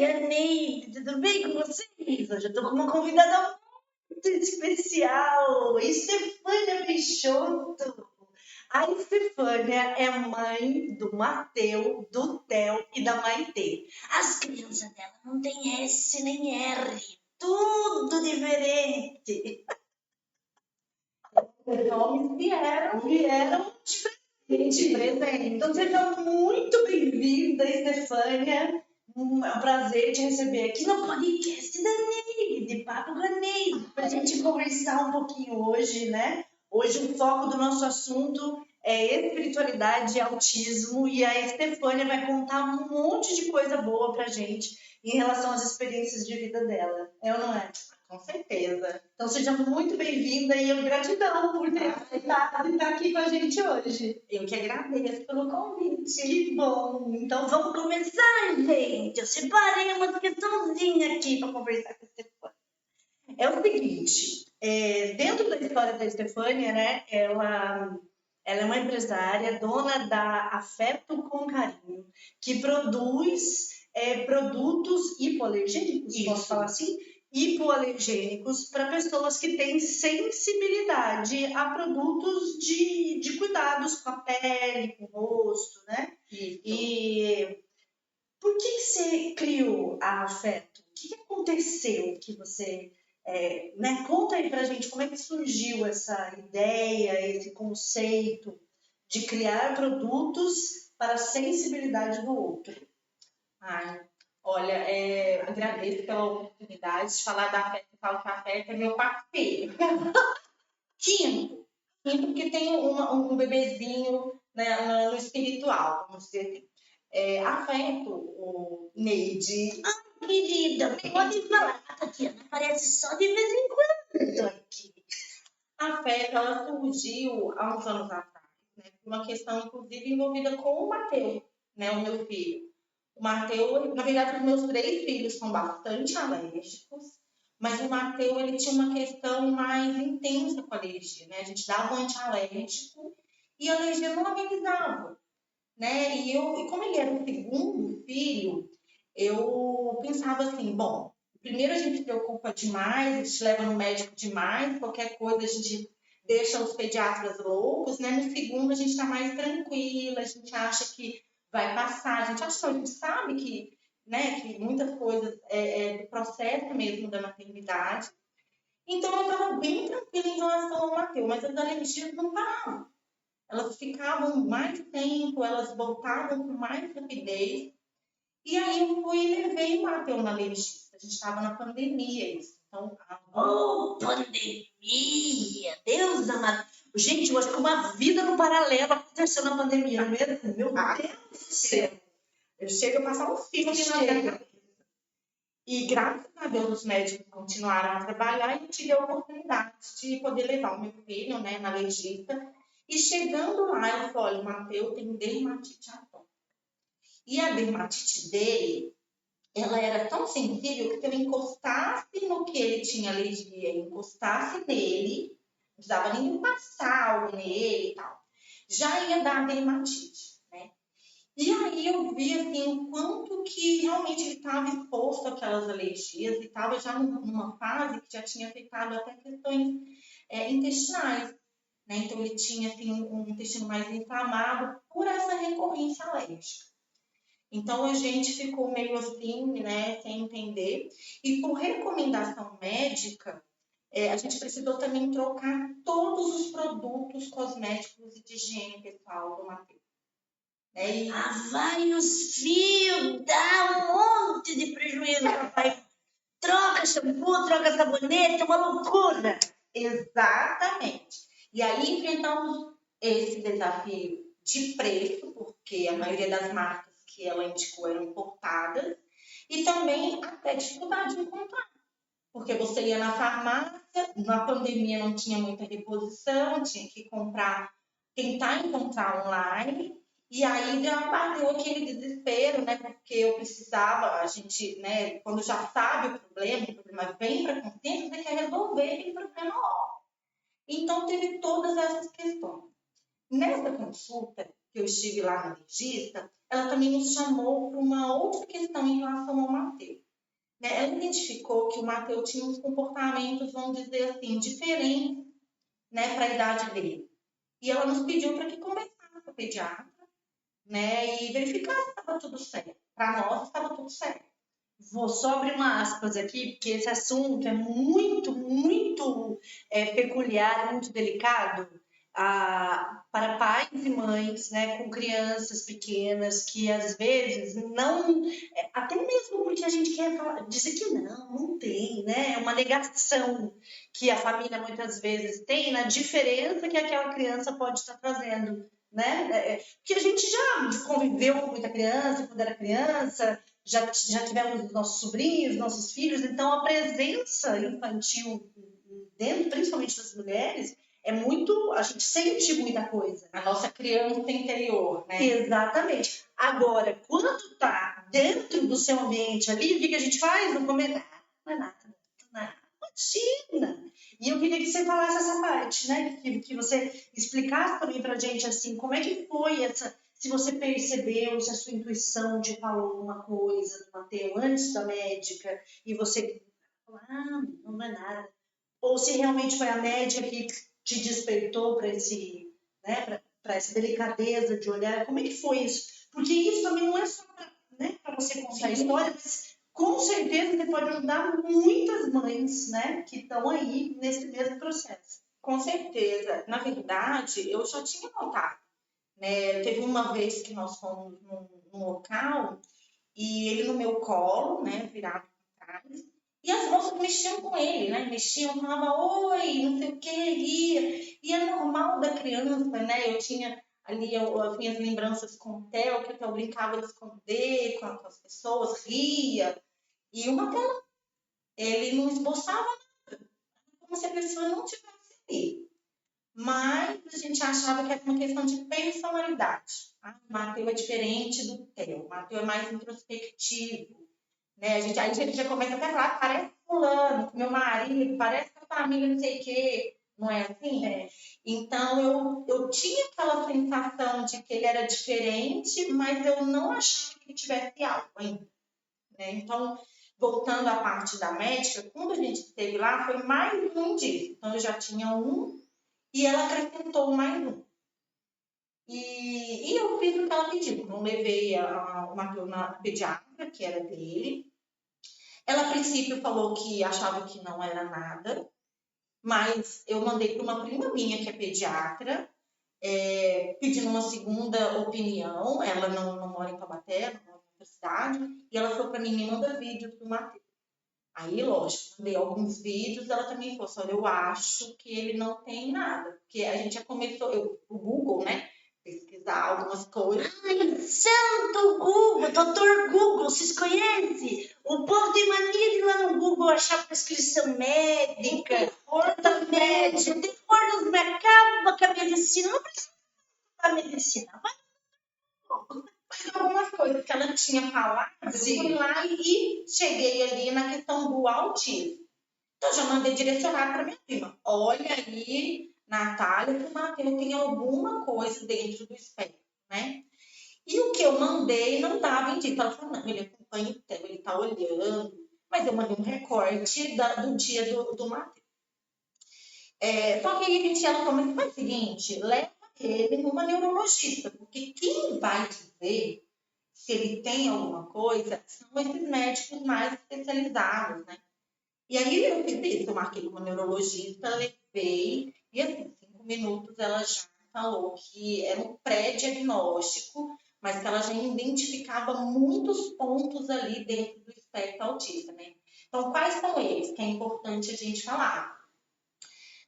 Oi, Neide, tudo bem com vocês? Hoje eu tô com uma convidada muito especial, Estefânia Peixoto. A Estefânia é mãe do Mateu, do Theo e da Maitê. As crianças dela não tem S nem R, tudo diferente. Os nomes vieram de presente. Então seja muito bem-vinda, Estefânia. É um prazer te receber aqui no podcast da Neide, Papo com a Neide, para a gente conversar um pouquinho hoje, né? Hoje o foco do nosso assunto é espiritualidade e autismo, e a Estefânia vai contar um monte de coisa boa pra gente em relação às experiências de vida dela. É ou não é? Com certeza. Então seja muito bem-vinda e eu gratidão por ter aceitado e estar aqui com a gente hoje. Eu que agradeço pelo convite. Que bom! Então vamos começar, gente. Eu separei uma questãozinha aqui para conversar com a Estefânia. É o seguinte, dentro da história da Estefânia, né, ela é uma empresária, dona da Afeto com Carinho, que produz produtos hipoalergênicos, posso falar assim? Hipoalergênicos para pessoas que têm sensibilidade a produtos de cuidados com a pele, com o rosto, né? Isso. E por que você criou a Afeto? O que aconteceu que você... né? Conta aí pra gente como é que surgiu essa ideia, esse conceito de criar produtos para a sensibilidade do outro. Olha, agradeço pela oportunidade de falar da Afeto. Falo que a Afeto é meu quarto filho. Quinto, porque tem um bebezinho, né, no espiritual, vamos dizer assim. Afeto, o Neide. Ai, querida, pode falar, Tatiana, aparece só de vez em quando aqui. A Afeto, ela surgiu há uns anos atrás, né, por uma questão, inclusive, envolvida com o Mateu, né, o meu filho. O Mateu, na verdade, os meus 3 filhos são bastante alérgicos, mas o Mateu, ele tinha uma questão mais intensa com a alergia, né? A gente dava um antialérgico e a alergia não amenizava, né? E como ele era o segundo filho, eu pensava assim, bom, primeiro a gente se preocupa demais, a gente leva no médico demais, qualquer coisa a gente deixa os pediatras loucos, né? No segundo a gente está mais tranquila, a gente acha que vai passar, a gente acha não, a gente sabe que, né, que muitas coisas do processo mesmo da maternidade. Então eu estava bem tranquila em relação ao Mateu, mas as alergias não paravam. Elas ficavam mais tempo, elas voltavam com mais rapidez. E aí eu fui e levei o Mateu na alergista. A gente estava na pandemia, isso. Então, pandemia! Deus amado! Gente, eu acho que uma vida no paralelo aconteceu na pandemia, não é mesmo? Meu Deus do céu! Eu chego a passar um filme na minha cabeça. E graças a Deus os médicos continuaram a trabalhar e eu tive a oportunidade de poder levar o meu filho, né, na alergista. E chegando lá, eu falei, olha, o Mateu tem dermatite atópica. E a dermatite dele, ela era tão sensível que se eu encostasse no que ele tinha alergia, encostasse nele, não precisava nem passar algo nele e tal, já ia dar dermatite, né? E aí eu vi, assim, o quanto que realmente ele estava exposto àquelas alergias e estava já numa fase que já tinha afetado até questões intestinais, né? Então ele tinha, assim, um intestino mais inflamado por essa recorrência alérgica. Então a gente ficou meio assim, né, sem entender. E por recomendação médica, a gente precisou também trocar todos os produtos cosméticos e de higiene pessoal do Mateu. Vários fios, dá um monte de prejuízo, papai. Troca shampoo, troca sabonete, é uma loucura. Exatamente. E aí enfrentamos esse desafio de preço, porque a maioria das marcas que ela indicou eram importadas, e também até dificuldade de encontrar. Porque você ia na farmácia, na pandemia não tinha muita reposição, tinha que tentar encontrar online, e aí já bateu aquele desespero, né? Porque eu precisava, a gente, né, quando já sabe o problema vem para a consciência, você quer resolver aquele problema logo. Então teve todas essas questões. Nessa consulta, que eu estive lá na legista, ela também nos chamou para uma outra questão em relação ao Matheus. Né? Ela identificou que o Matheus tinha uns comportamentos, vamos dizer assim, diferentes, né, para a idade dele. E ela nos pediu para que conversasse com o pediatra, né, e verificasse se estava tudo certo. Para nós, estava tudo certo. Vou só abrir uma aspas aqui, porque esse assunto é muito peculiar, muito delicado para pais e mães, né, com crianças pequenas que às vezes não, até mesmo porque a gente quer dizer que não tem, né, é uma negação que a família muitas vezes tem na diferença que aquela criança pode estar trazendo, né, porque a gente já conviveu com muita criança quando era criança, já tivemos nossos sobrinhos, nossos filhos, então a presença infantil dentro, principalmente das mulheres, é muito, a gente sente muita coisa. A nossa criança interior, né? Exatamente. Agora, quando tá dentro do seu ambiente ali, o que a gente faz? Não comenta, não é nada, imagina. E eu queria que você falasse essa parte, né? Que você explicasse também pra gente, assim, como é que foi essa... Se você percebeu, se a sua intuição te falou alguma coisa do Matheus antes da médica e você falou, não é nada. Ou se realmente foi a médica que te despertou para esse, né, para essa delicadeza de olhar. Como é que foi isso? Porque isso também não é só para você contar a história, mas com certeza você pode ajudar muitas mães, né, que estão aí nesse mesmo processo. Com certeza. Na verdade, eu já tinha notado. Né? Teve uma vez que nós fomos num local e ele no meu colo, né, virado para trás, e as moças mexiam com ele, né? Mexiam, falavam, oi, não sei o que, e é normal da criança, né? Eu tinha ali as minhas lembranças com o Theo, que eu brincava de esconder com as pessoas, ria, e o Matheus, ele não esboçava nada, como se a pessoa não tivesse ali. Mas a gente achava que era uma questão de personalidade. Tá? O Matheus é diferente do Theo, o Matheus é mais introspectivo. Né? Aí a gente já começa até a falar, parece fulano, meu marido, parece a família, não sei o quê. Não é assim? É. Então, eu tinha aquela sensação de que ele era diferente, mas eu não achava que ele tivesse algo ainda. Né? Então, voltando à parte da médica, quando a gente esteve lá, foi mais um indício. Então, eu já tinha um e ela acrescentou mais um. E eu fiz o que ela pediu. Não levei o Matheus na pediatra, que era dele. Ela, a princípio, falou que achava que não era nada, mas eu mandei para uma prima minha, que é pediatra, pedindo uma segunda opinião. Ela não mora em Taubaté, não mora em outra cidade, e ela falou para mim, me manda vídeos do Matheus. Aí, lógico, mandei alguns vídeos, ela também falou assim, olha, eu acho que ele não tem nada, porque a gente já começou, o Google, né, pesquisar algumas coisas. Ai, santo Google, doutor Google, vocês conhecem? O povo tem mania de ir lá no Google achar prescrição médica, horta médica, tem hortas médicas, acaba com a medicina, não precisa da medicina, vai. Algumas coisas que ela tinha falado, eu fui lá e cheguei ali na questão do autismo. Então, já mandei direcionar para minha prima. Olha aí, Natália, que o Matheus tem alguma coisa dentro do espectro, né? E o que eu mandei não dava indício. Ela falou, não, ele acompanha o Theo, ele tá olhando. Mas eu mandei um recorte do dia do Matheus. Só que aí ela falou, mas faz o seguinte, leva ele numa neurologista, porque quem vai dizer se ele tem alguma coisa são esses médicos mais especializados, né? E aí eu fiz isso, eu marquei com uma neurologista, levei, e assim, 5 minutos ela já falou que era um pré-diagnóstico, mas que ela já identificava muitos pontos ali dentro do espectro autista, né? Então, quais são eles que é importante a gente falar?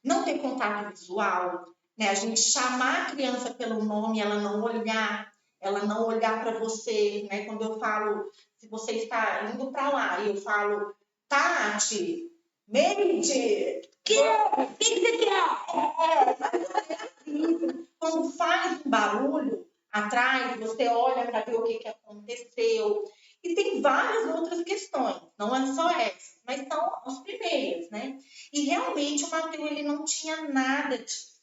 Não ter contato visual, né? A gente chamar a criança pelo nome, ela não olhar para você, né? Quando eu falo, se você está indo para lá e eu falo, Tati, Meide, que você quer? Quando faz um barulho atrás, você olha para ver o que aconteceu. E tem várias outras questões, não é só essa, mas são as primeiras, né? E realmente o Matheus ele não tinha nada disso.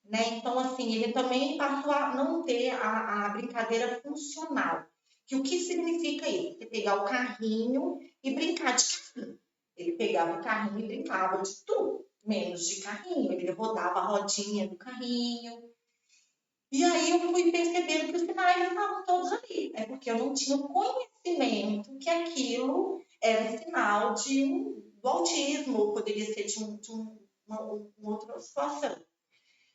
né? Então, assim, ele também passou a não ter a brincadeira funcional. Que o que significa isso? Você pegar o carrinho e brincar de carrinho. Ele pegava o carrinho e brincava de tudo, menos de carrinho. Ele rodava a rodinha do carrinho. E aí eu fui percebendo que os sinais estavam todos ali. É porque eu não tinha conhecimento que aquilo era um sinal do autismo, ou poderia ser uma outra situação.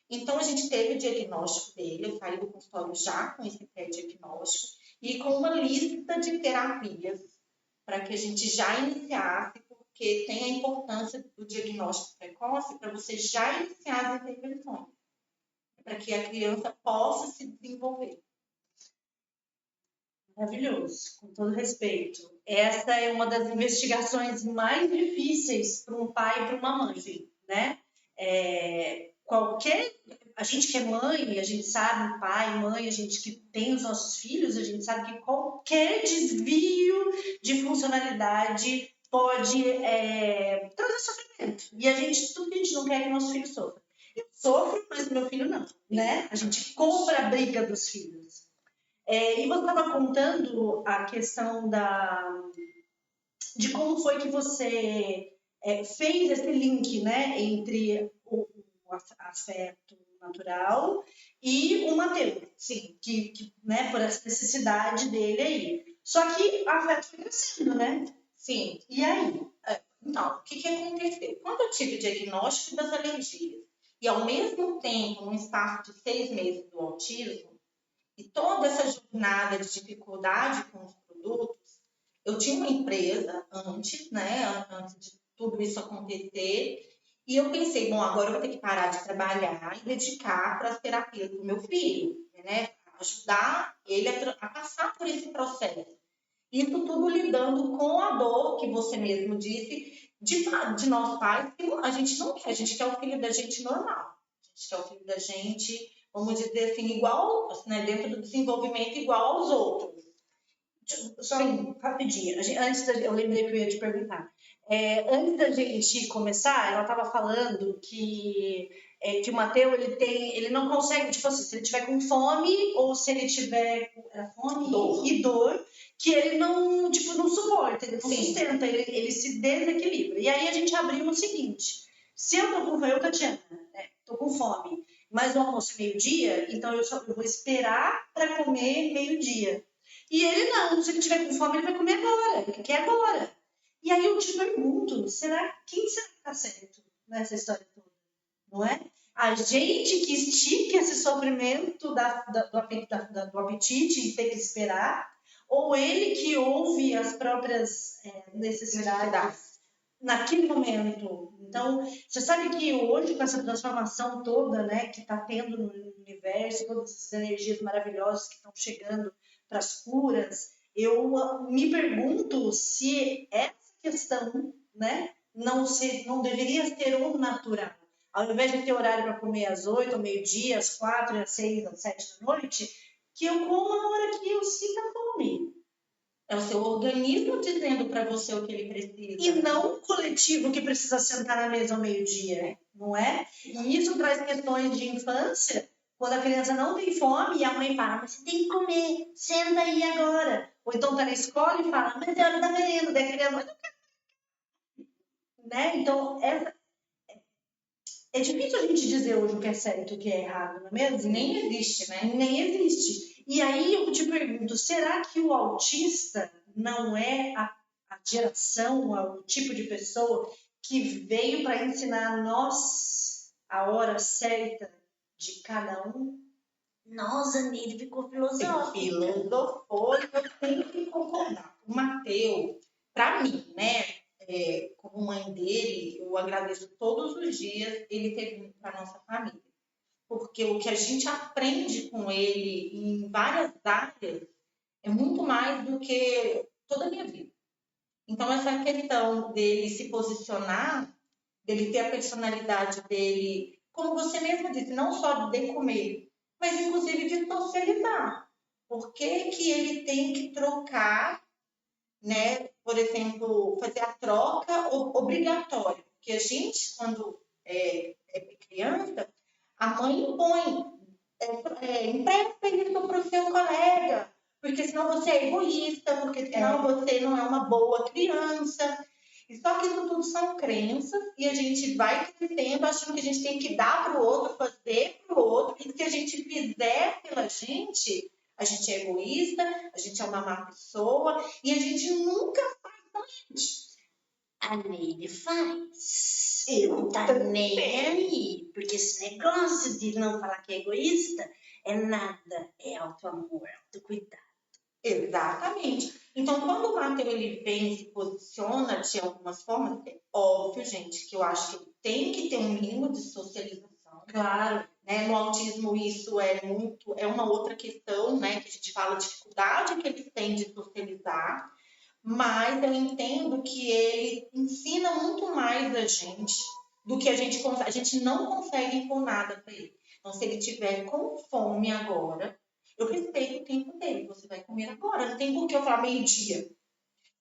Então, a gente teve o diagnóstico dele, eu saí do consultório já com esse pré-diagnóstico e com uma lista de terapias para que a gente já iniciasse, porque tem a importância do diagnóstico precoce para você já iniciar as intervenções, para que a criança possa se desenvolver. Maravilhoso, com todo respeito. Essa é uma das investigações mais difíceis para um pai e para uma mãe, né? A gente que é mãe, a gente sabe, pai, mãe, a gente que tem os nossos filhos, a gente sabe que qualquer desvio de funcionalidade pode trazer sofrimento. E tudo que a gente não quer é que nosso filho sofra. Eu sofro, mas meu filho não, né? A gente compra a briga dos filhos. E você estava contando a questão de como foi que você fez esse link, né, entre o afeto natural e o Mateus, sim, que né, por essa necessidade dele aí. Só que o afeto foi crescendo, né? Sim. E aí? Então, o que aconteceu? Quando eu tive o diagnóstico das alergias e, ao mesmo tempo, no espaço de 6 meses do autismo, e toda essa jornada de dificuldade com os produtos, eu tinha uma empresa antes, né? Antes de tudo isso acontecer. E eu pensei, bom, agora eu vou ter que parar de trabalhar e dedicar para as terapias do meu filho, né? Ajudar ele a passar por esse processo. Isso tudo lidando com a dor que você mesmo disse de nós pais, que a gente não quer, a gente quer o filho da gente normal. A gente quer o filho da gente, vamos dizer assim, igual, né, dentro do desenvolvimento, igual aos outros. Só rapidinho, eu lembrei que eu ia te perguntar. Antes da gente começar, ela estava falando que o Mateus ele não consegue, tipo assim, se ele tiver com fome ou se ele tiver fome e dor, que ele não, tipo, não suporta, ele não sustenta, ele se desequilibra. E aí a gente abriu o seguinte: se eu tô com fome, eu, Tatiana, tô com fome, mas o almoço é meio-dia, então eu vou esperar para comer meio-dia. E ele não, se ele tiver com fome, ele vai comer agora, ele quer agora. E aí eu te pergunto, quem será que está certo nessa história toda? Não é? A gente que estica esse sofrimento do apetite e tem que esperar, ou ele que ouve as próprias necessidades naquele momento. Então, você sabe que hoje, com essa transformação toda, né, que está tendo no universo, todas essas energias maravilhosas que estão chegando para as curas, eu me pergunto se essa questão, né, não deveria ser o natural. Ao invés de ter horário para comer às 8, ao meio-dia, às 4, às 6, às 7 da noite, que eu como a hora que eu sinto a fome. É o seu organismo dizendo para você o que ele precisa. E não o coletivo que precisa sentar na mesa ao meio-dia, não é? E isso traz questões de infância, quando a criança não tem fome e a mãe fala, mas você tem que comer, senta aí agora. Ou então tá na escola e fala, mas é hora da merenda, daí a criança... Né? Então, é difícil a gente dizer hoje o que é certo e o que é errado, não é mesmo? Nem existe, né? Nem existe. E aí eu te pergunto, será que o autista não é a geração, o tipo de pessoa que veio para ensinar nós a hora certa de cada um? Nossa, Nele ficou filosófico. Filosofou, eu tenho que concordar. O Mateus, para mim, né, como mãe dele, eu agradeço todos os dias ele ter vindo para nossa família. Porque o que a gente aprende com ele em várias áreas é muito mais do que toda a minha vida. Então, essa questão dele se posicionar, dele ter a personalidade dele, como você mesmo disse, não só de comer, mas inclusive de socializar. Por que que ele tem que trocar, né? Por exemplo, fazer a troca obrigatória? Porque a gente, quando é criança, A mãe impõe, empresta isso para o seu colega, porque senão você é egoísta, porque senão você não é uma boa criança. E só que isso tudo são crenças e a gente vai crescendo achando que a gente tem que dar para o outro, fazer para o outro, e se a gente fizer pela gente, a gente é egoísta, a gente é uma má pessoa e a gente nunca faz pela gente. A Neide faz. Não tá nem aí. Porque esse negócio de não falar que é egoísta é nada. É auto-amor, autocuidado. Exatamente. Então, quando o Matheus ele vem e se posiciona de algumas formas, é óbvio, gente, que eu acho que ele tem que ter um mínimo de socialização. Claro. Né? No autismo, isso é uma outra questão, né? Que a gente fala a dificuldade que eles têm de socializar. Mas eu entendo que ele ensina muito mais a gente do que a gente consegue. A gente não consegue impor nada para ele. Então, se ele tiver com fome agora, eu respeito o tempo dele. Você vai comer agora. Não tem por que eu falar meio-dia.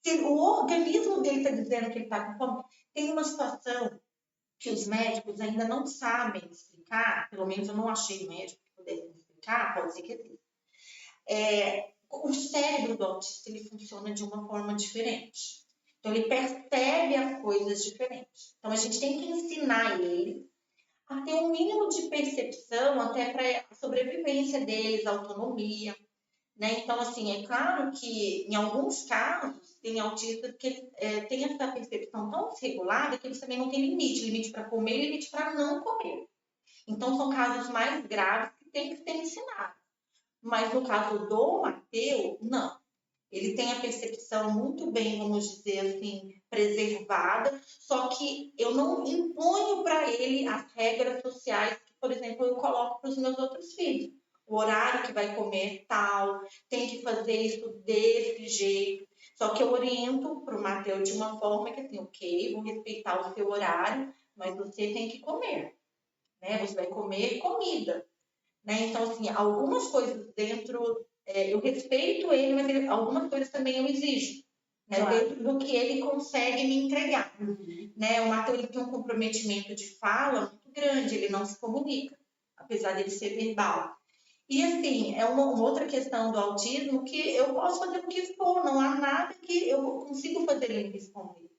Se o organismo dele está dizendo que ele está com fome, tem uma situação que os médicos ainda não sabem explicar, pelo menos eu não achei médico que pudesse explicar, pode ser que exista. O cérebro do autista ele funciona de uma forma diferente. Então, ele percebe as coisas diferentes. Então, a gente tem que ensinar ele a ter um mínimo de percepção até para a sobrevivência deles, a autonomia. Né? Então, assim, é claro que em alguns casos tem autistas que têm essa percepção tão desregulada que eles também não têm limite para comer, limite para não comer. Então, são casos mais graves que têm que ser ensinados. Mas no caso do Matheus, não. Ele tem a percepção muito bem, vamos dizer assim, preservada, só que eu não imponho para ele as regras sociais que, por exemplo, eu coloco para os meus outros filhos. O horário que vai comer tal, tem que fazer isso desse jeito. Só que eu oriento para o Matheus de uma forma que, assim, ok, vou respeitar o seu horário, mas você tem que comer. Né? Você vai comer comida. Né? Então, assim, algumas coisas dentro... eu respeito ele, mas algumas coisas também eu exijo. Né? Claro. Dentro do que ele consegue me entregar. Né? O Matheus tem um comprometimento de fala muito grande, ele não se comunica, apesar dele ser verbal. E, assim, é uma outra questão do autismo que eu posso fazer o que for, não há nada que eu consigo fazer ele me responder.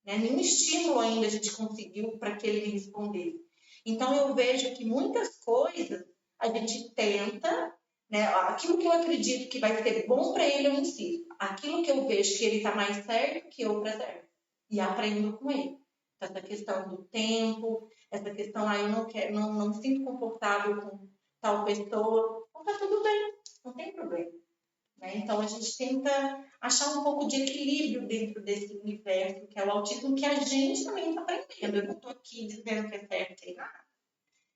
Né? Nenhum estímulo ainda a gente conseguiu para que ele me respondesse. Então, eu vejo que muitas coisas a gente tenta, né? Aquilo que eu acredito que vai ser bom para ele, eu insisto. Aquilo que eu vejo que ele está mais certo, que eu preservo. E aprendo com ele. Essa questão do tempo, essa questão, eu não quero, não me sinto confortável com tal pessoa. Então, tá tudo bem, não tem problema. Né? Então, a gente tenta achar um pouco de equilíbrio dentro desse universo, que é o autismo, que a gente também está aprendendo. Eu não estou aqui dizendo que é certo e errado.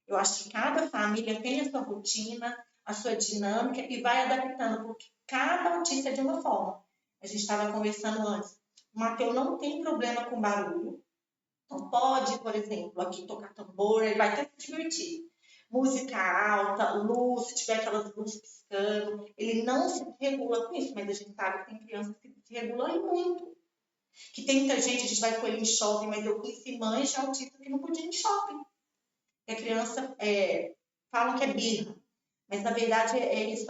Eu acho que cada família tem a sua rotina, a sua dinâmica e vai adaptando, porque cada autista é de uma forma. A gente estava conversando antes. O Matheus não tem problema com barulho. Então, pode, por exemplo, aqui tocar tambor, ele vai até se divertir. Música alta, luz, se tiver aquelas luzes piscando, ele não se regula com isso, mas a gente sabe que tem crianças que se regulam muito. Que tem muita gente, a gente vai com ele em shopping, mas eu conheci mães de autistas que não podiam ir em shopping. A criança falam que é birra, mas na verdade eles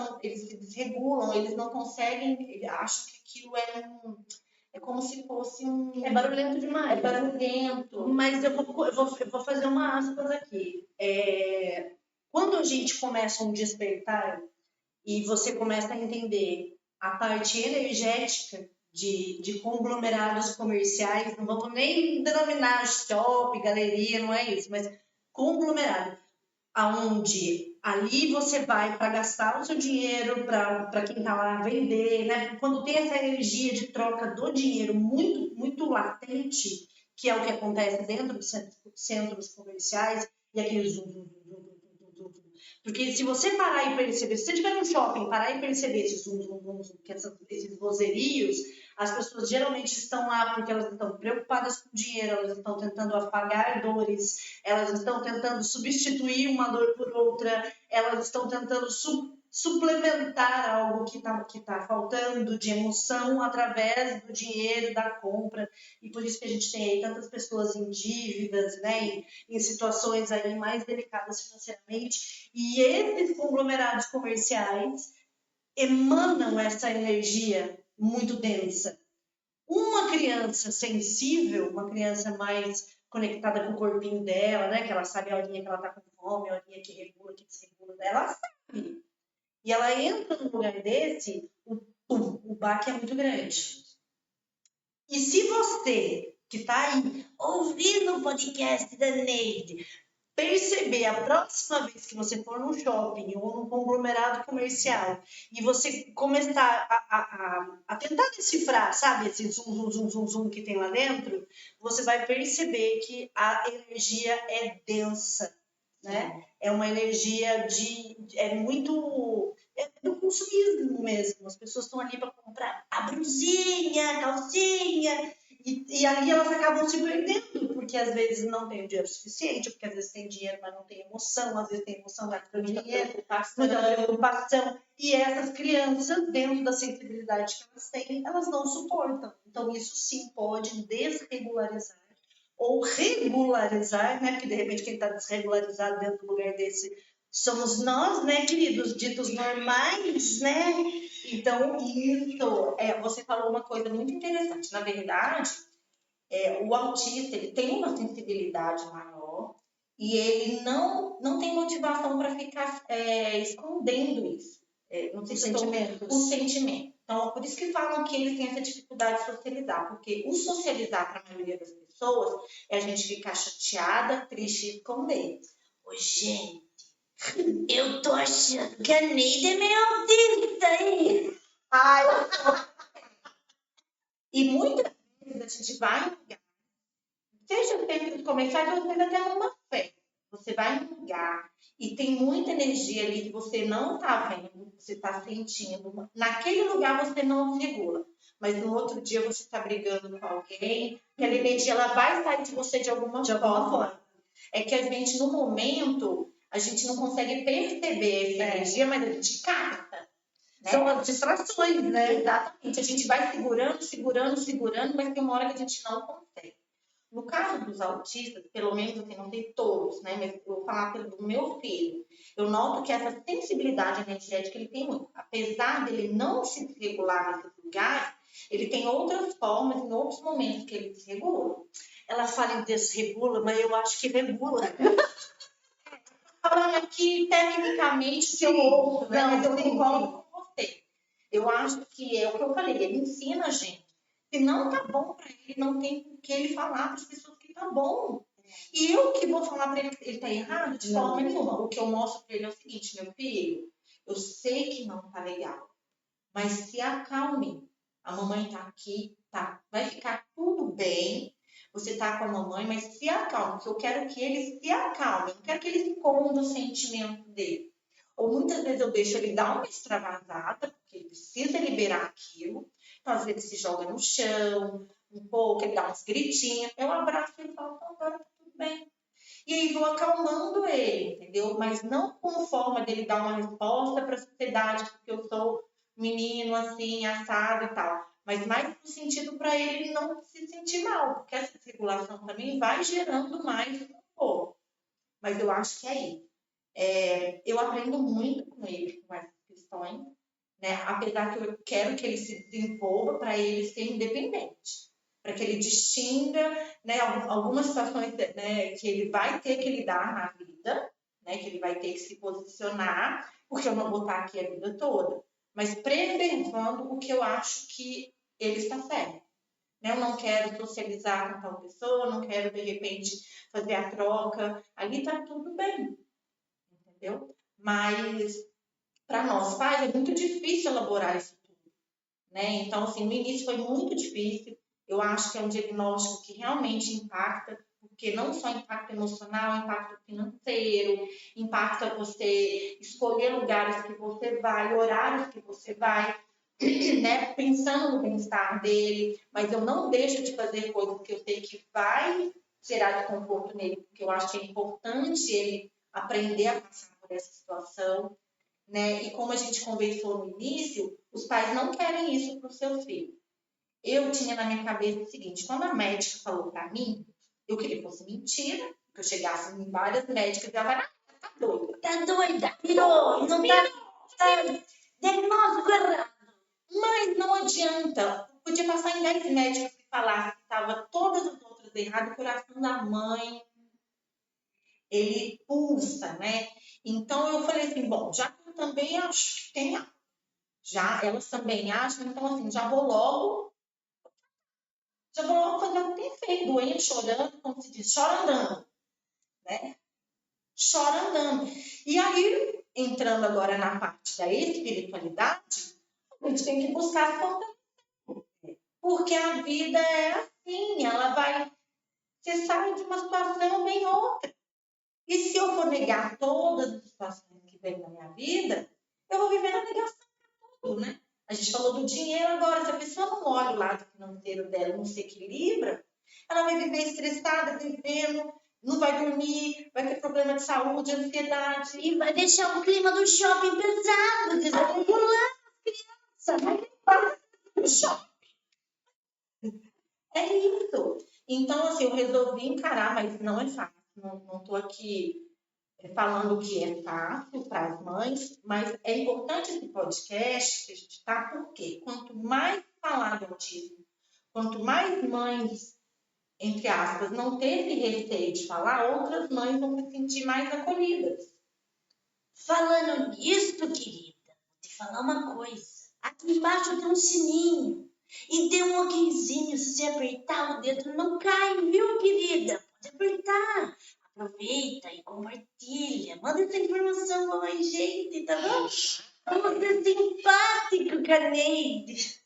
se desregulam, eles não conseguem, eles acham que aquilo é como se fosse É barulhento demais. É barulhento. Mas eu vou fazer uma aspas aqui. Quando a gente começa um despertar e você começa a entender a parte energética de conglomerados comerciais, não vamos nem denominar shopping, galeria, não é isso, mas conglomerado, aonde ali você vai para gastar o seu dinheiro, para quem está lá vender, né? Quando tem essa energia de troca do dinheiro muito, muito latente, que é o que acontece dentro dos centros comerciais, e aquele zoom. Porque se você parar e perceber, se você estiver no shopping, parar e perceber esses esses vozerios, as pessoas geralmente estão lá porque elas estão preocupadas com dinheiro, elas estão tentando apagar dores, elas estão tentando substituir uma dor por outra, elas estão tentando suplementar algo que tá faltando de emoção através do dinheiro, da compra, e por isso que a gente tem aí tantas pessoas em dívidas, né, em situações aí mais delicadas financeiramente, e esses conglomerados comerciais emanam essa energia muito densa. Uma criança sensível, uma criança mais conectada com o corpinho dela, né, que ela sabe a horinha que ela tá com fome, a horinha que regula, que desregula dela, ela sabe. E ela entra num lugar desse, o baque é muito grande. E se você, que está aí ouvindo o podcast da Neide, perceber a próxima vez que você for num shopping ou num conglomerado comercial e você começar a tentar decifrar, sabe, esse zoom que tem lá dentro, você vai perceber que a energia é densa, né? É uma energia do consumismo mesmo. As pessoas estão ali para comprar a blusinha, a calcinha, e ali elas acabam se perdendo, porque às vezes não tem o dinheiro suficiente, porque às vezes tem dinheiro, mas não tem emoção, às vezes tem emoção, mas não tem dinheiro, muita preocupação. E essas crianças, dentro da sensibilidade que elas têm, elas não suportam. Então, isso sim pode desregularizar ou regularizar, né? Porque de repente quem está desregularizado dentro do lugar desse somos nós, né, queridos, ditos normais, né? Então, isso, você falou uma coisa muito interessante. Na verdade, o autista ele tem uma sensibilidade maior e ele não tem motivação para ficar escondendo isso. Não sei os se sentimentos. O sentimento. Então, por isso que falam que ele tem essa dificuldade de socializar, porque o socializar para a maioria das pessoas é a gente ficar chateada, triste e esconder. Ô, gente, eu tô achando que a Neide é meio autista, hein? Ai, e muitas vezes a gente vai em lugar, seja no centro de comerciais ou seja até numa festa. Você vai em um lugar e tem muita energia ali que você não está vendo, você está sentindo. Naquele lugar você não se regula, mas no outro dia você está brigando com alguém, aquela energia ela vai sair de você de alguma forma. É que a gente, no momento, a gente não consegue perceber essa energia, mas a gente capta. Né? São as distrações, né? Exatamente. A gente vai segurando, mas tem uma hora que a gente não consegue. No caso dos autistas, pelo menos assim, não tem todos, né? Mas eu vou falar do meu filho. Eu noto que essa sensibilidade energética ele tem muito. Apesar dele não se desregular nesses lugares, ele tem outras formas, em outros momentos que ele desregula. Ela fala em desregula, mas eu acho que regula. Falando aqui tecnicamente que eu ouço, né? Mas eu concordo com você. Eu acho que é o que eu falei, ele ensina a gente. Se não tá bom para ele, não tem por que ele falar para as pessoas que tá bom. E eu que vou falar para ele que ele tá errado de forma nenhuma. O que eu mostro para ele é o seguinte, meu filho, eu sei que não tá legal, mas se acalme. A mamãe tá aqui, tá? Vai ficar tudo bem. Você tá com a mamãe, mas se acalme, porque eu quero que ele se acalme, eu não quero que ele esconda o sentimento dele. Ou muitas vezes eu deixo ele dar uma extravasada, porque ele precisa liberar aquilo. Então, às vezes ele se joga no chão, um pouco, ele dá uns gritinhos. Eu abraço ele e falo, então, agora tá tudo bem. E aí vou acalmando ele, entendeu? Mas não com forma dele dar uma resposta para a sociedade, porque eu sou menino assim, assado e tal. Mas mais no sentido para ele não se sentir mal, porque essa desregulação também vai gerando mais um pouco. Mas eu acho que é isso. Eu aprendo muito com ele, com essas questões, né? Apesar que eu quero que ele se desenvolva para ele ser independente, para que ele distinga, né, algumas situações, né, que ele vai ter que lidar na vida, né, que ele vai ter que se posicionar, porque eu não vou estar aqui a vida toda, mas preservando o que eu acho que ele está certo. Né? Eu não quero socializar com tal pessoa, não quero, de repente, fazer a troca. Ali está tudo bem, entendeu? Mas para nós pais é muito difícil elaborar isso tudo, né? Então, assim, no início foi muito difícil. Eu acho que é um diagnóstico que realmente impacta, porque não só impacta emocional, impacta financeiro, impacta você escolher lugares que você vai, horários que você vai, né? Pensando no bem-estar dele, mas eu não deixo de fazer coisas que eu sei que vai gerar desconforto nele, porque eu acho que é importante ele aprender a passar por essa situação. né? E como a gente conversou no início, os pais não querem isso para os seus filhos. Eu tinha na minha cabeça o seguinte, quando a médica falou para mim, eu queria que fosse mentira, que eu chegasse em várias médicas e ela vai, tá doida. Tá doida, pirou, não tá diagnóstico errado. Mas não adianta, podia passar em 10 médicos que falassem que estava todas as outras erradas, o coração da mãe, ele pulsa, né? Então eu falei assim, bom, já que eu também acho que tem, já elas também acham, então assim, já vou logo fazer o que tem feito, doente, chorando, como se diz, chora andando, né? Chora andando. E aí, entrando agora na parte da espiritualidade, a gente tem que buscar fortalecer. Porque a vida é assim, ela vai. Você sai de uma situação, vem outra. E se eu for negar todas as situações que vêm na minha vida, eu vou viver na negação de tudo, né? A gente falou do dinheiro agora. Se a pessoa não olha o lado financeiro dela, não se equilibra, ela vai viver estressada, vivendo, não vai dormir, vai ter problema de saúde, ansiedade. E vai deixar o clima do shopping pesado, desregulando as crianças. Vai limpar o shopping. É isso. Então, assim, eu resolvi encarar, mas não é fácil. Não estou aqui falando que é fácil para as mães, mas é importante esse podcast que a gente está, porque quanto mais falar do autismo, quanto mais mães, entre aspas, não ter esse receio de falar, outras mães vão se sentir mais acolhidas. Falando nisso, querida, vou te falar uma coisa. Aqui embaixo tem um sininho e tem um okzinho. Se você apertar o dedo, não cai, viu, querida? Pode apertar. Aproveita e compartilha. Manda essa informação pra mais gente, tá bom? Vamos ser simpático, Caneide.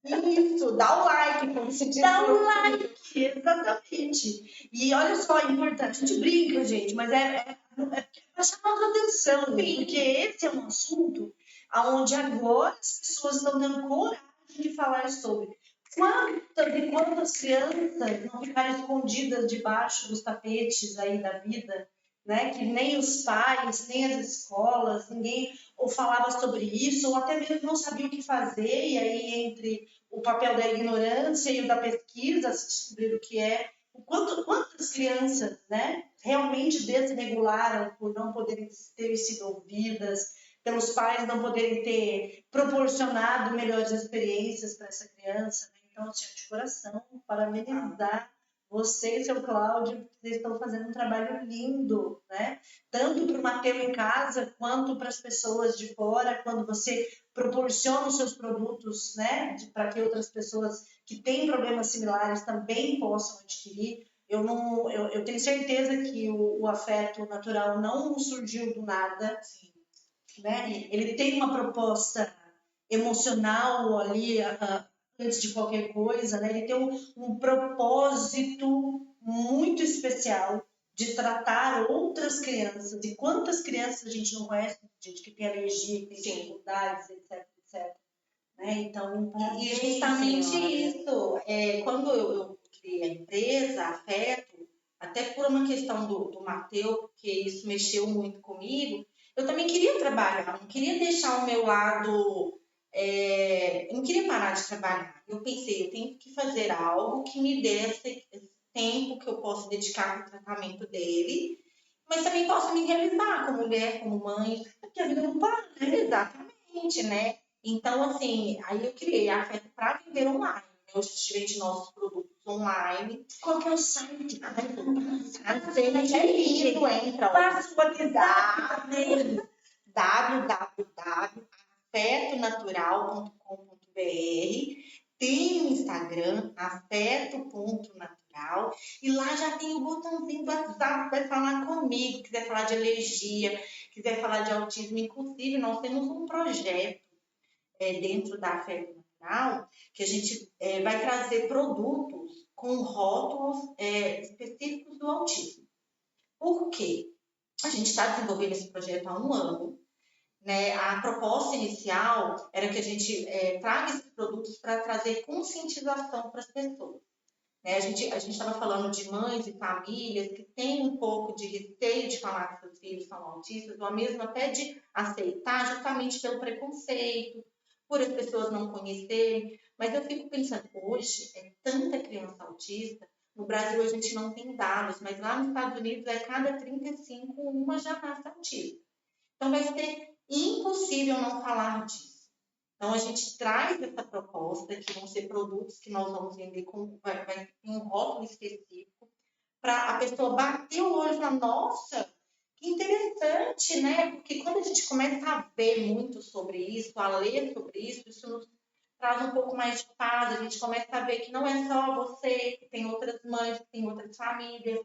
Isso, dá o like, como se diz. Dá um like, exatamente. E olha só, é importante, a gente brinca, gente, mas é para chamar a atenção, porque esse é um assunto onde agora as pessoas estão dando coragem de falar sobre. Quantas e quantas crianças não ficaram escondidas debaixo dos tapetes aí da vida, né? Que nem os pais, nem as escolas, ninguém ou falava sobre isso, ou até mesmo não sabia o que fazer, e aí entre o papel da ignorância e o da pesquisa se descobrir o que é, quantas crianças, né, realmente desregularam por não poderem ter sido ouvidas, pelos pais não poderem ter proporcionado melhores experiências para essa criança, né? Então, assim, de coração, parabenizar você e seu Cláudio, vocês estão fazendo um trabalho lindo, né? Tanto para o Mateu em casa, quanto para as pessoas de fora, quando você proporciona os seus produtos, né? Para que outras pessoas que têm problemas similares também possam adquirir. Eu tenho certeza que o afeto natural não surgiu do nada, né? Ele tem uma proposta emocional ali, antes de qualquer coisa, né? Ele tem um propósito muito especial de tratar outras crianças. E quantas crianças a gente não conhece, gente que tem alergia, que tem dificuldades, etc, etc. Né? Então, E justamente senhora. isso, quando eu criei a empresa, a Afeto, até por uma questão do Mateu, porque isso mexeu muito comigo, eu também queria trabalhar, não queria deixar o meu lado, eu não queria parar de trabalhar. Eu pensei, eu tenho que fazer algo que me dê esse tempo que eu posso dedicar para o tratamento dele, mas também posso me realizar como mulher, como mãe. Porque a vida não para, né? Exatamente, né? Então, assim, aí eu criei a Afeto para vender online. Eu vende nossos produtos online. Qual que é o site? É lindo, entra Passa o WhatsApp dele. www.afetonatural.com.br. Tem o Instagram, afeto.natural, e lá já tem o botãozinho do WhatsApp, vai falar comigo, quiser falar de alergia, quiser falar de autismo. Inclusive, nós temos um projeto dentro da Afeto Natural, que a gente vai trazer produtos com rótulos específicos do autismo. Por quê? A gente está desenvolvendo esse projeto há 1 ano, né? A proposta inicial era que a gente traga esses produtos para trazer conscientização para as pessoas. Né? A gente estava falando de mães e famílias que têm um pouco de receio de falar que seus filhos são autistas, ou mesmo até de aceitar, justamente pelo preconceito, por as pessoas não conhecerem. Mas eu fico pensando, hoje é tanta criança autista, no Brasil a gente não tem dados, mas lá nos Estados Unidos é cada 35 uma já nasce autista. Então vai ser impossível não falar disso. Então, a gente traz essa proposta, que vão ser produtos que nós vamos vender vai ter um rótulo específico, para a pessoa bater o olho na nossa, que interessante, né? Porque quando a gente começa a ver muito sobre isso, a ler sobre isso nos traz um pouco mais de paz, a gente começa a ver que não é só você, que tem outras mães, que tem outras famílias.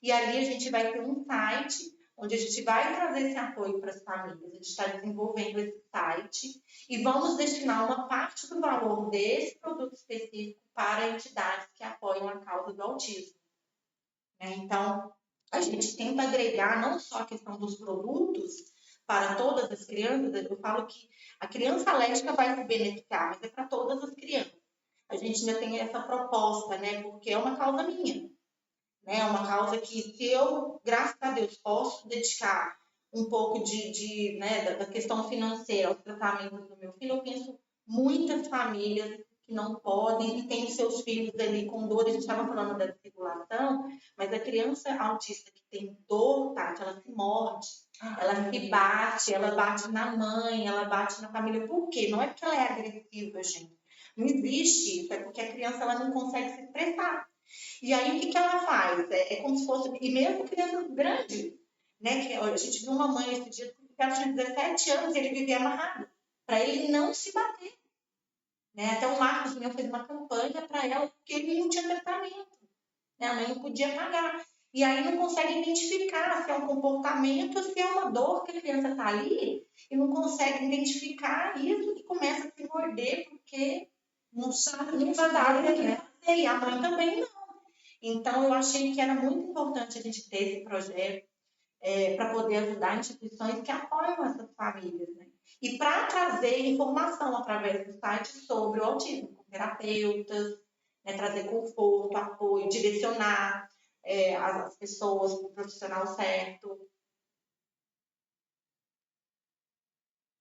E ali a gente vai ter um site onde a gente vai trazer esse apoio para as famílias. A gente está desenvolvendo esse site e vamos destinar uma parte do valor desse produto específico para entidades que apoiam a causa do autismo. Então, a gente tenta agregar não só a questão dos produtos para todas as crianças, eu falo que a criança alérgica vai se beneficiar, mas é para todas as crianças. A gente ainda tem essa proposta, né? Porque é uma causa minha, né? É uma causa que, se eu, graças a Deus, posso dedicar um pouco né, da questão financeira aos tratamentos do meu filho, eu penso muitas famílias que não podem e têm seus filhos ali com dor. A gente estava falando da desregulação, mas a criança autista que tem dor, Tati, ela se morde, ela bate na mãe, ela bate na família. Por quê? Não é porque ela é agressiva, gente. Não existe isso, é porque a criança ela não consegue se expressar. E aí, o que ela faz? É como se fosse, e mesmo crianças grandes, né? Que, a gente viu uma mãe esse dia, que ela tinha 17 anos e ele vivia amarrado, para ele não se bater. Né? Até o Marcos Mion fez uma campanha para ela, porque ele não tinha tratamento. Né? A mãe não podia pagar. E aí não consegue identificar se é um comportamento ou se é uma dor que a criança está ali e não consegue identificar isso e começa a se morder porque não sabe o que fazer. E a mãe também não. Então, eu achei que era muito importante a gente ter esse projeto para poder ajudar instituições que apoiam essas famílias, né? E para trazer informação através do site sobre o autismo, com terapeutas, né? Trazer conforto, apoio, direcionar as pessoas para o profissional certo.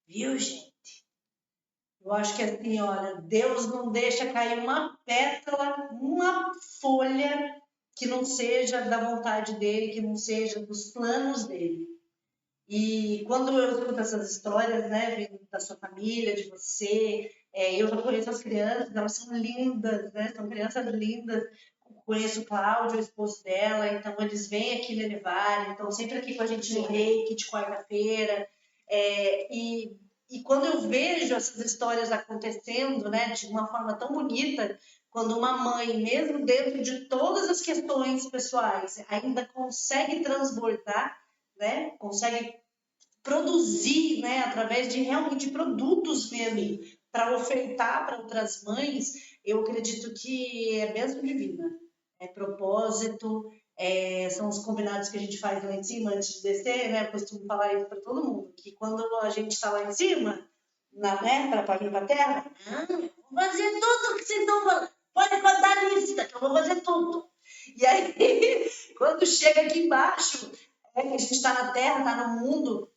Viu, gente? Eu acho que assim, olha, Deus não deixa cair uma pétala, uma folha que não seja da vontade dele, que não seja dos planos dele. E quando eu escuto essas histórias, né, vindo da sua família, de você, eu já conheço as crianças, elas são lindas, né, são crianças lindas. Conheço o Cláudio, o esposo dela, então eles vêm aqui no Elevar, estão sempre aqui com a gente no Reiki de quarta-feira. E quando eu vejo essas histórias acontecendo, né, de uma forma tão bonita, quando uma mãe, mesmo dentro de todas as questões pessoais, ainda consegue transbordar, né, consegue produzir, né, através de realmente produtos mesmo, para ofertar para outras mães, eu acredito que é bênção divina. É propósito, são os combinados que a gente faz lá em cima antes de descer, né? Eu costumo falar isso para todo mundo, que quando a gente está lá em cima, né, para vir para a terra, vou fazer tudo que vocês estão falando. Pode botar a lista, que eu vou fazer tudo. E aí, quando chega aqui embaixo, que a gente está na terra, está no mundo,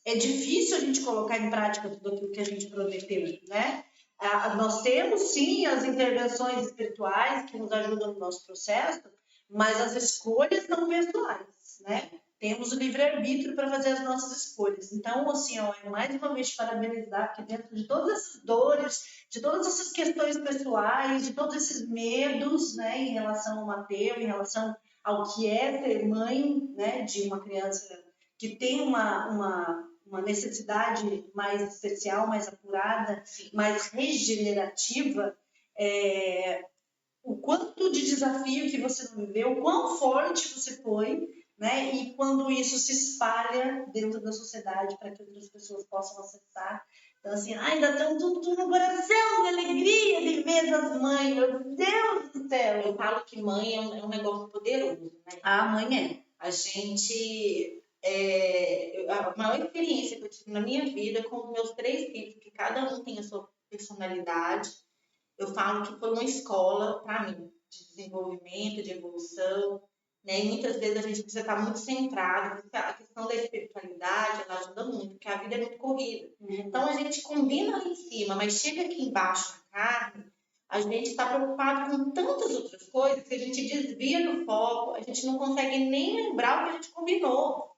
é difícil a gente colocar em prática tudo aquilo que a gente prometeu, né? Nós temos, sim, as intervenções espirituais que nos ajudam no nosso processo, mas as escolhas são pessoais, né? Temos o livre-arbítrio para fazer as nossas escolhas. Então, assim, ó, mais uma vez te parabenizar, porque dentro de todas essas dores, de todas essas questões pessoais, de todos esses medos, né, em relação ao Mateus, em relação ao que é ser mãe, né, de uma criança que tem uma necessidade mais especial, mais apurada, mais regenerativa, o quanto de desafio que você não viveu, o quão forte você foi, né? E quando isso se espalha dentro da sociedade para que outras pessoas possam acessar. Então, assim, ainda estão tudo no coração, de alegria de ver as mães, meu Deus do céu. Eu falo que mãe é um negócio poderoso, né? A mãe é. A gente... a maior experiência que eu tive na minha vida com os meus 3 filhos, que cada um tem a sua personalidade, eu falo que foi uma escola para mim. de desenvolvimento, de evolução, né? E muitas vezes a gente precisa estar muito centrado, porque a questão da espiritualidade, ela ajuda muito, porque a vida é muito corrida. Então a gente combina ali em cima, mas chega aqui embaixo na carne, a gente está preocupado com tantas outras coisas que a gente desvia do foco, a gente não consegue nem lembrar o que a gente combinou,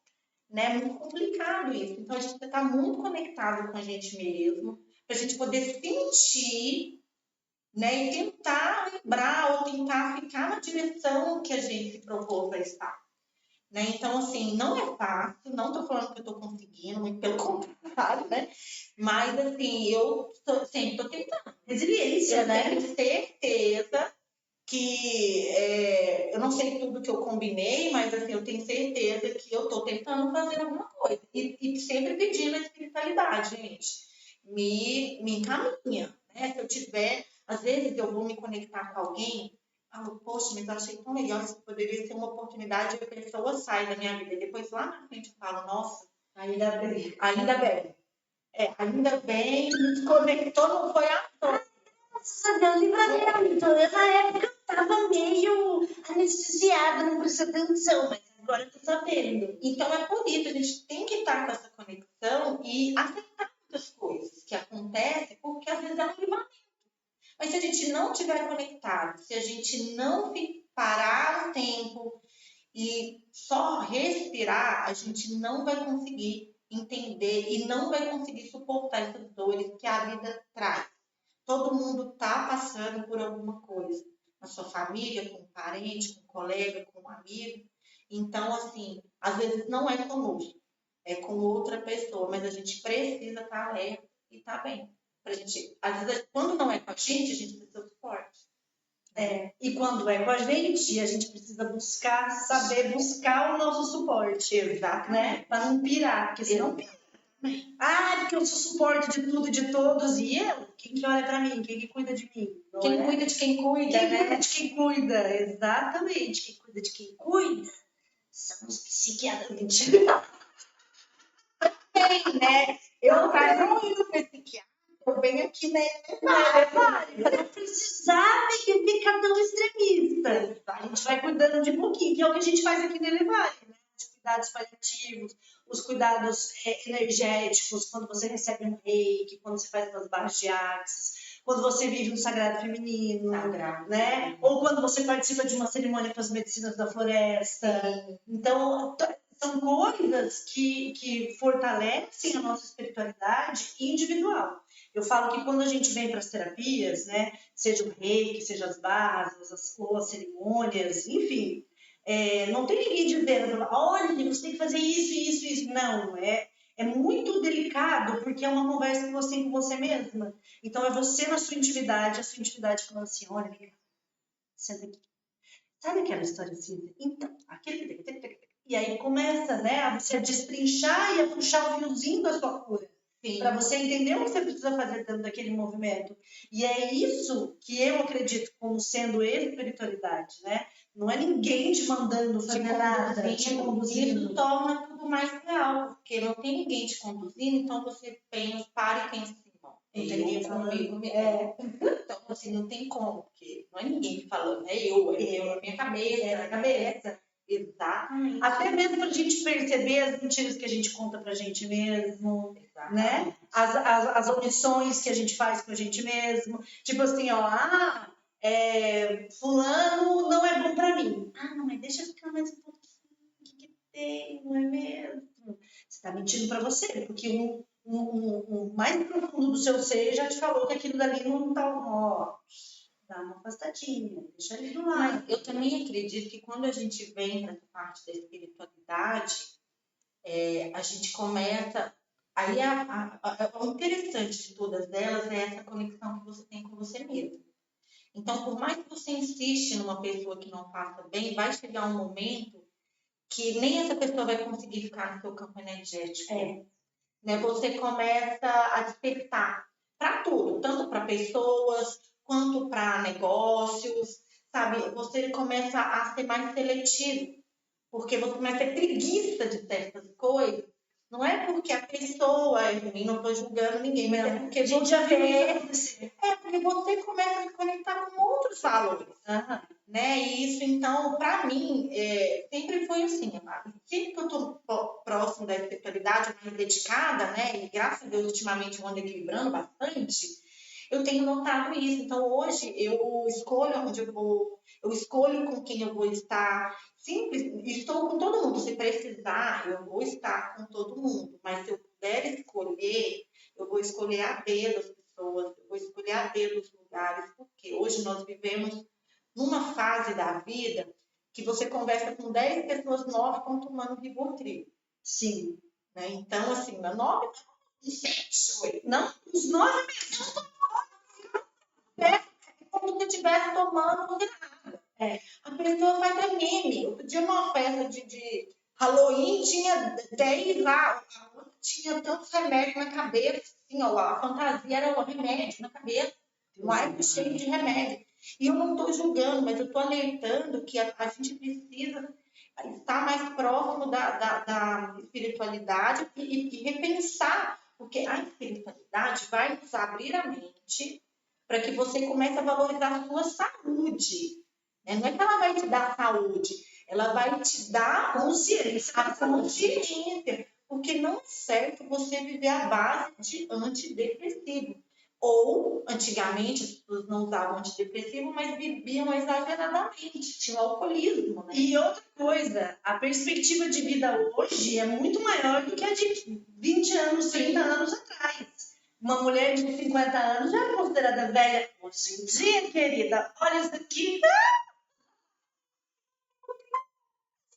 né? É muito complicado isso. Então a gente está muito conectado com a gente mesmo, para a gente poder sentir, né? E tentar lembrar ou tentar ficar na direção que a gente se propôs a estar. Né? Então, assim, não é fácil, não estou falando que eu estou conseguindo, muito pelo contrário, né? Mas, assim, eu sempre estou tentando. Resiliência, né? Eu tenho certeza que eu não sei tudo que eu combinei, mas, assim, eu tenho certeza que eu estou tentando fazer alguma coisa. E sempre pedindo a espiritualidade, gente. Me encaminha, né? Se eu tiver, às vezes eu vou me conectar com alguém, falo, poxa, mas eu achei tão legal, isso poderia ser uma oportunidade e a pessoa sai da minha vida. E depois lá na frente eu falo, nossa, Ainda bem. ainda bem. Ainda bem, me desconectou, não foi à toa. Graças a Deus, livramento. Eu, na época, eu estava meio anestesiada, não prestei atenção, mas agora eu tô sabendo. Então é por isso, a gente tem que estar com essa conexão e aceitar muitas coisas que acontecem, porque às vezes é um livramento. Mas se a gente não estiver conectado, se a gente não parar o tempo e só respirar, a gente não vai conseguir entender e não vai conseguir suportar essas dores que a vida traz. Todo mundo está passando por alguma coisa. Na sua família, com um parente, com um colega, com um amigo. Então, assim, às vezes não é conosco, é com outra pessoa, mas a gente precisa estar alerta e estar bem. Pra gente, às vezes, quando não é com a gente precisa do suporte. E quando é com a gente precisa buscar, saber buscar o nosso suporte. Exato, né? Para não pirar, porque senão pira. Porque eu sou suporte de tudo e de todos. E eu? Quem que olha para mim? Quem que cuida de mim? Quem cuida de quem cuida, quem né? cuida de quem cuida, exatamente. Quem cuida de quem cuida são os psiquiatras. Mentira. Né? Eu não indo para psiquiatra, eu venho aqui, né? Para não precisar ficar tão extremista. A gente vai cuidando de pouquinho, que é o que a gente faz aqui no Elevare, né? Os cuidados paliativos, os cuidados energéticos, quando você recebe um reiki, quando você faz as barras de axis, quando você vive um sagrado feminino, né? Ou quando você participa de uma cerimônia com as medicinas da floresta. Então, são coisas que fortalecem a nossa espiritualidade individual. Eu falo que quando a gente vem para as terapias, né, seja o reiki, seja as barras, as cerimônias, enfim, não tem ninguém dizendo, olha, você tem que fazer isso. Não, é muito delicado, porque é uma conversa que você tem com você mesma. Então, é você na sua intimidade, a sua intimidade falando assim, olha, vem cá, senta aqui. Sabe aquela história assim? Então, aquele... E aí começa, né, a você destrinchar e a puxar o fiozinho da sua cura. Para você entender o que você precisa fazer dentro daquele movimento. E é isso que eu acredito como sendo espiritualidade, né? Não é ninguém te mandando fazer nada, te conduzindo. Isso torna tudo mais real, porque não tem ninguém te conduzindo, então você para e pensa assim, bom, então, assim, não tem como, porque não é ninguém falando, é eu, a minha cabeça. É a cabeça. Exatamente. Até mesmo para a gente perceber as mentiras que a gente conta para a gente mesmo, né? As omissões que a gente faz com a gente mesmo. Tipo assim, fulano não é bom para mim. Não, mas deixa eu ficar mais um pouquinho. O que tem, não é mesmo? Você está mentindo para você, porque o mais profundo do seu ser já te falou que aquilo dali não tá... Dá uma afastadinha, deixa ele do lado. Mas eu também acredito que quando a gente vem para essa parte da espiritualidade, a gente começa... Aí o interessante de todas elas é essa conexão que você tem com você mesmo. Então, por mais que você insiste numa pessoa que não faça bem, vai chegar um momento que nem essa pessoa vai conseguir ficar no seu campo energético. Né? Você começa a despertar para tudo, tanto para pessoas, quanto para negócios, sabe? Você começa a ser mais seletivo, porque você começa a ter preguiça de certas coisas. Não é porque a pessoa é ruim, não estou julgando ninguém, mas é porque a gente já vê porque você começa a se conectar com outros valores. né? E isso, então, para mim, sempre foi assim. Sempre que eu estou próximo da espiritualidade, mais dedicada, né? E graças a Deus, ultimamente, eu ando equilibrando bastante, eu tenho notado isso. Então, hoje, eu escolho onde eu vou, eu escolho com quem eu vou estar. Simples, estou com todo mundo. Se precisar, eu vou estar com todo mundo. Mas se eu puder escolher, eu vou escolher a dedo as pessoas, eu vou escolher a dedo os lugares, porque hoje nós vivemos numa fase da vida que você conversa com 10 pessoas, 9 estão tomando Rivotril. Sim. Né? Então, assim, 9, 7, 8. Não, os 9 mesmo. É como se estivesse tomando nada. A pessoa faz até meme. Outro dia, numa festa de Halloween, tinha 10 lá, a outra tinha tantos remédios na cabeça, assim, ó, a fantasia era o remédio na cabeça, um arco cheio de remédio. E eu não estou julgando, mas eu estou alertando que a gente precisa estar mais próximo da espiritualidade e repensar, porque a espiritualidade vai nos abrir a mente para que você comece a valorizar a sua saúde. Né? Não é que ela vai te dar saúde, ela vai te dar consciência. A consciência. Porque não é certo você viver à base de antidepressivo. Ou, antigamente, as pessoas não usavam antidepressivo, mas bebiam exageradamente, tinha o alcoolismo. Né? E outra coisa, a perspectiva de vida hoje é muito maior do que a de 20 anos, 30 anos atrás. Uma mulher de 50 anos já é considerada velha. Hoje em dia, querida, olha isso aqui.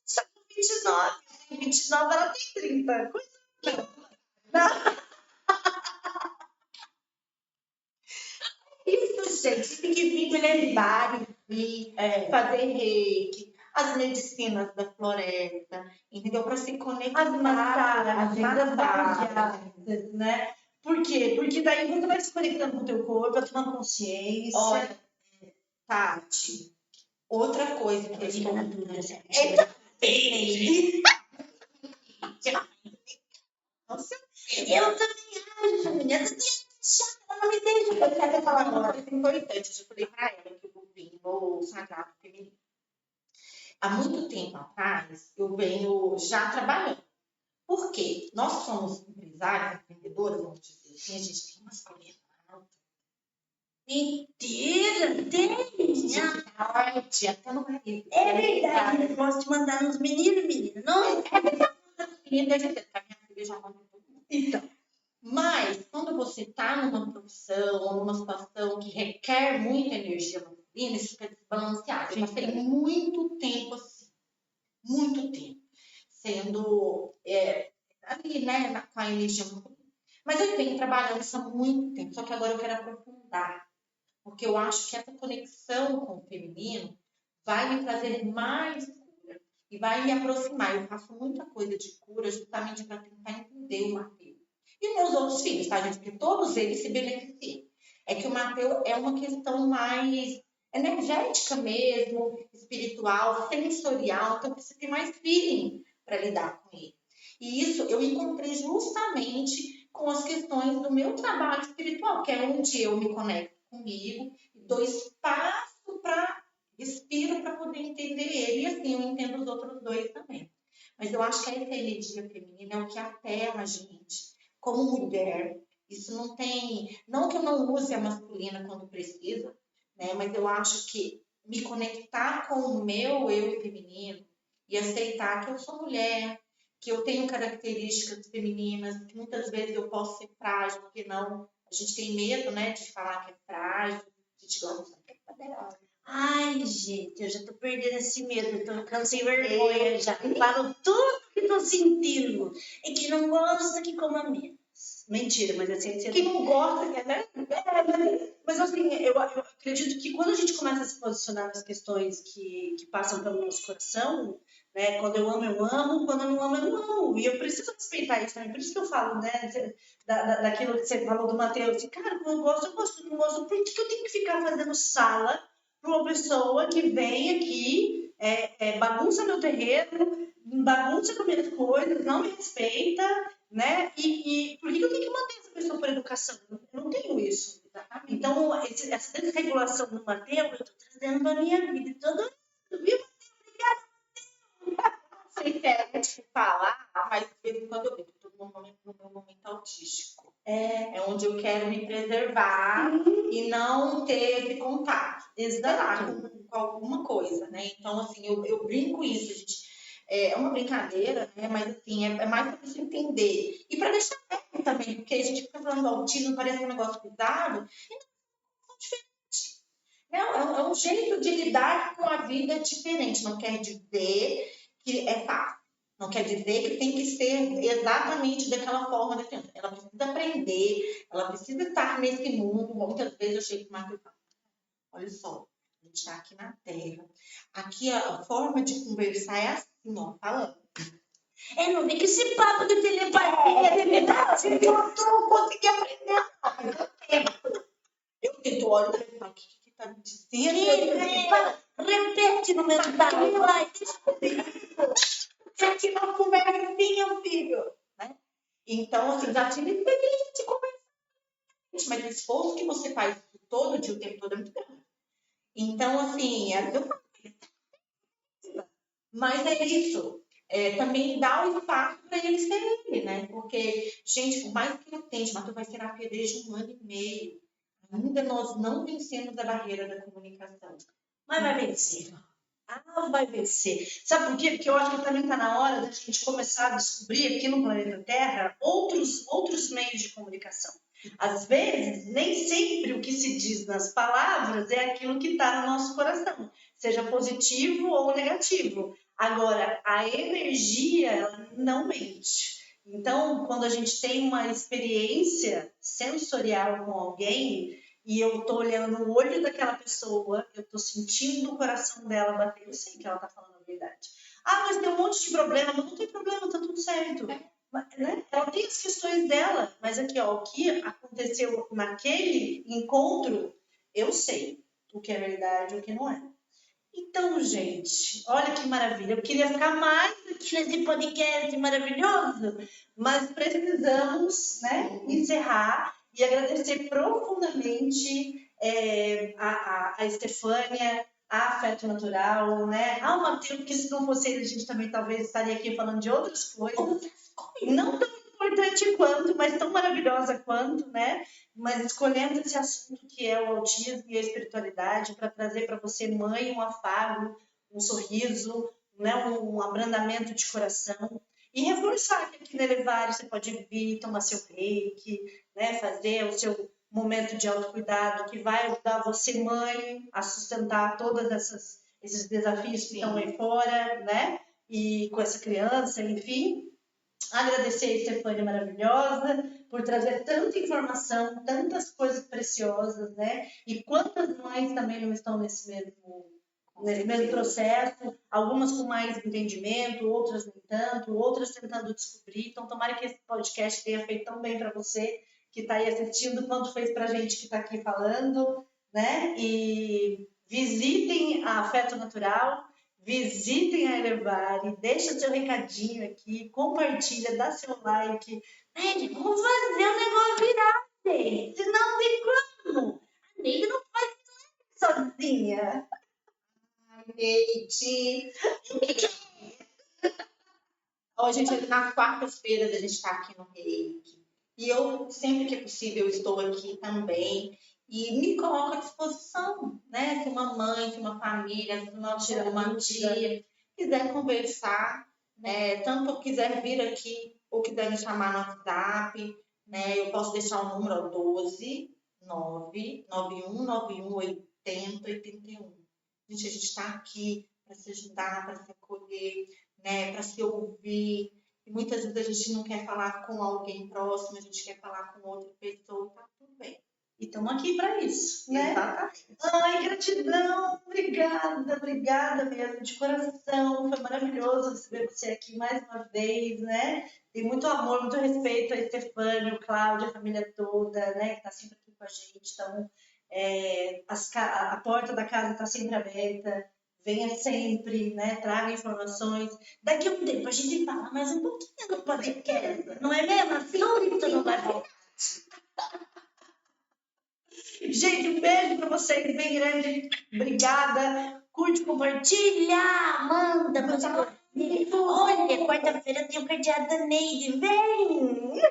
Só com 29. 29 ela tem 30. Coisa não. Isso, gente, tem que vir mileniário, fazer reiki, as medicinas da floresta, entendeu? Para se conectar. As massagens, né? Por quê? Porque daí você vai se conectando com o teu corpo, vai tomando consciência. Olha, Tati, outra coisa que eu estou... Nossa, eu também acho, menina. Ela não me deixa. Eu quero falar uma coisa importante. Eu já falei para ela que eu vim no Sagrado Feminino. Há muito tempo atrás, eu venho já trabalhando. Por quê? Nós somos empresários, empreendedoras, vamos dizer assim, a gente tem umas coisas altas. Mentira, tem. Até no marido. É verdade, eu gosto de mandar nos meninos e meninas. Não, Menina, deve ter, porque a minha filha já manda todo mundo. então. Mas, quando você está numa profissão ou numa situação que requer muita energia masculina, isso fica desbalanceado. Eu passei muito tempo assim, muito tempo, sendo ali, né, com a energia masculina. Mas eu venho trabalhando isso há muito tempo, só que agora eu quero aprofundar, porque eu acho que essa conexão com o feminino vai me trazer mais cura e vai me aproximar. Eu faço muita coisa de cura justamente para tentar entender o Mateus. E meus outros filhos, tá, gente? Porque todos eles se beneficiam. É que o Mateus é uma questão mais energética mesmo, espiritual, sensorial, então você tem mais feeling para lidar com ele. E isso eu encontrei justamente com as questões do meu trabalho espiritual, que é onde eu me conecto comigo e dou espaço para respiro para poder entender ele, e assim eu entendo os outros dois também. Mas eu acho que essa energia feminina é o que aterra a gente como mulher. Isso não tem, não que eu não use a masculina quando precisa, né? Mas eu acho que me conectar com o meu eu feminino e aceitar que eu sou mulher, que eu tenho características femininas, que muitas vezes eu posso ser frágil, porque não, a gente tem medo, né, de falar que é frágil, a gente gosta de ser poderosa. Ai, gente, eu já tô perdendo esse medo, eu tô ficando sem vergonha já. Falo tudo que tô sentindo. E que não gosta que coma menos. Mentira, mas assim... Que não gosta, né? Mas assim, eu acredito que quando a gente começa a se posicionar nas questões que passam pelo nosso coração, né? Quando eu amo, quando eu não amo. E eu preciso respeitar isso também. Por isso que eu falo, né? Daquilo que você falou do Mateus. Assim, cara, quando eu gosto, não gosto. Por que eu tenho que ficar fazendo sala para uma pessoa que vem aqui, bagunça meu terreno, bagunça com minhas coisas, não me respeita, né? E por que eu tenho que manter essa pessoa por educação? Eu não tenho isso. Exatamente. Então, essa desregulação do Mateus, eu estou trazendo para a minha vida e todo mundo, viu? Não sei se é tipo falar, mas de vez em quando eu estou no meu momento autístico. É onde eu quero me preservar e não ter esse contato. Exato. Com alguma coisa, né? Então, assim, eu brinco isso, gente. É uma brincadeira, né? Mas, assim, é mais para você entender. E para deixar claro também, porque a gente fica falando do autismo, parece um negócio bizarro, e não é diferente. É um jeito de lidar com a vida diferente. Não quer dizer que é fácil. Não quer dizer que tem que ser exatamente daquela forma da criança. Ela precisa aprender, ela precisa estar nesse mundo. Muitas vezes eu chego com o Marco e falo, olha só, a gente está aqui na Terra. Aqui a forma de conversar é assim, ó, falando. Não vem com esse papo de telepatia, de verdade. Eu não consegui aprender. Mas eu tento. Eu tento, olho e falo, o que tá me dizendo? Repete no meu estado, vai, deixa comigo. Aqui não conversa assim, meu filho. Né? Então, assim, já tive experiência de conversar. Mas o esforço que você faz todo dia, o tempo todo, é muito grande. Então, assim, eu falo, mas é isso. Também dá o espaço para ele ser ele, né? Porque, gente, por mais que eu tente, Matheus vai terapia desde 1 ano e meio. Ainda nós não vencemos a barreira da comunicação. Mas vai vencer. Vai vencer. Sabe por quê? Porque eu acho que também está na hora da gente começar a descobrir aqui no planeta Terra outros meios de comunicação. Às vezes, nem sempre o que se diz nas palavras é aquilo que está no nosso coração, seja positivo ou negativo. Agora, a energia ela não mente. Então, quando a gente tem uma experiência sensorial com alguém, e eu tô olhando no olho daquela pessoa, eu tô sentindo o coração dela bater, eu sei que ela tá falando a verdade. Mas tem um monte de problema, mas não tem problema, tá tudo certo. Né? Ela tem as questões dela, mas aqui, ó, o que aconteceu naquele encontro, eu sei o que é verdade e o que não é. Então, gente, olha que maravilha. Eu queria ficar mais aqui nesse podcast maravilhoso, mas precisamos, né, encerrar e agradecer profundamente a Estefânia, a Afeto Natural, né, ao Matheus, porque se não fosse ele, a gente também talvez estaria aqui falando de outras coisas. Não tão importante quanto, mas tão maravilhosa quanto, né? Mas escolhemos esse assunto que é o autismo e a espiritualidade para trazer para você, mãe, um afago, um sorriso, né? Um abrandamento de coração. E reforçar que aqui na Elevário você pode vir, tomar seu reiki, né? Fazer o seu momento de autocuidado que vai ajudar você, mãe, a sustentar todos esses desafios que estão aí fora, né? E com essa criança, enfim. Agradecer a Estefânia maravilhosa por trazer tanta informação, tantas coisas preciosas, né? E quantas mães também não estão nesse mesmo processo, algumas com mais entendimento, outras nem tanto, outras tentando descobrir. Então, tomara que esse podcast tenha feito tão bem para você que está aí assistindo, quanto fez para a gente que está aqui falando, né? E visitem a Afeto Natural, visitem a Elevare, deixa seu recadinho aqui, compartilha, dá seu like. Gente, vamos fazer o negócio virar, gente. Senão tem como. A Neide não faz isso sozinha. Neide. Hoje, gente, nas quartas-feiras a gente está aqui no Reiki. E eu, sempre que é possível, estou aqui também. E me coloco à disposição, né? Se uma mãe, se uma família, se uma tia quiser conversar, né? Tanto quiser vir aqui ou quiser me chamar no WhatsApp, né? Eu posso deixar o número 12 99191 80 81. Gente, a gente está aqui para se ajudar, para se acolher, né? Para se ouvir. E muitas vezes a gente não quer falar com alguém próximo, a gente quer falar com outra pessoa, tá tudo bem. E estamos aqui para isso, né? Exatamente. Ai, gratidão, obrigada mesmo, de coração. Foi maravilhoso receber você aqui mais uma vez, né? Tem muito amor, muito respeito a Estefânia, o Cláudio, a família toda, né? Que está sempre aqui com a gente. Então, a porta da casa está sempre aberta. Venha sempre, né? Traga informações. Daqui a um tempo a gente fala mais um pouquinho do podcast, não é mesmo? Assunto não vai faltar. Gente, um beijo pra vocês, bem grande. Obrigada. Curte, compartilha, manda. Olha, quarta-feira tem o cadeado da Neide. Vem!